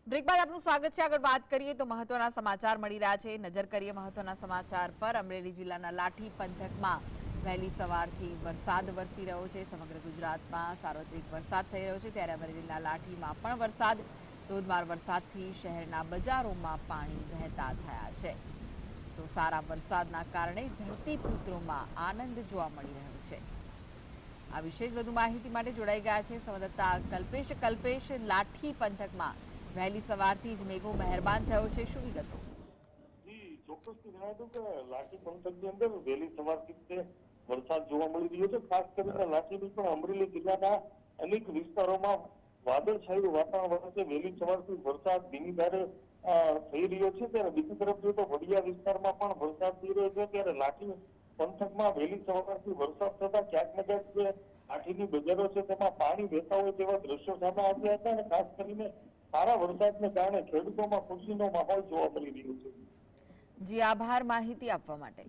Break બાદ આપનું સ્વાગત છે। આગળ વાત કરીએ તો મહત્વના સમાચાર મળી રહ્યા છે। નજર કરીએ મહત્વના સમાચાર પર। અમરેલી જિલ્લાના લાઠી પંથકમાં વહેલી સવારથી વરસાદ વરસી રહ્યો છે। સમગ્ર ગુજરાતમાં સાર્વત્રિક વરસાદ થઈ રહ્યો છે, ત્યારે અમરેલીના લાઠીમાં પણ વરસાદ ધોધમાર વરસાદથી શહેરના બજારોમાં પાણી વહેતા થયા છે। તો સારા વરસાદના કારણે ધરતીપુત્રોમાં આનંદ જોવા મળી રહ્યો છે। આ વિશે વધુ માહિતી માટે જોડાઈ ગયા છે સંવાદદાતા કલ્પેશ। લાઠી પંથકમાં વહેલી સવારથી જ મેઘો મહેરબાન થયો છે, શું વિગતો? જી ચોક્કસથી જણાવી દઉં કે લાઠી પંથકની અંદર વહેલી સવારથી વરસાદ જોવા મળી રહ્યો છે। ખાસ કરીને લાઠીની પણ અમરેલી જિલ્લાના અનેક વિસ્તારોમાં વાદળછાયું વાતાવરણ વચ્ચે વહેલી સવારથી વરસાદ ધીમી ધારે થઈ રહ્યો છે। ત્યારે બીજી તરફ જોઈએ તો વડિયા વિસ્તારમાં પણ વરસાદ થઈ રહ્યો છે। ત્યારે લાઠી પંથકમાં વહેલી સવારથી વરસાદ થતા ક્યાંક ને ક્યાંક જે લાઠીની બજારો છે તેમાં પાણી વહેતા હોય તેવા દ્રશ્યો સામે આવ્યા હતા, અને ખાસ કરીને સારા વરસાદને કારણે ખેડૂતોમાં ખુશીનો માહોલ જોવા મળી રહ્યો છે। જી આભાર માહિતી આપવા માટે।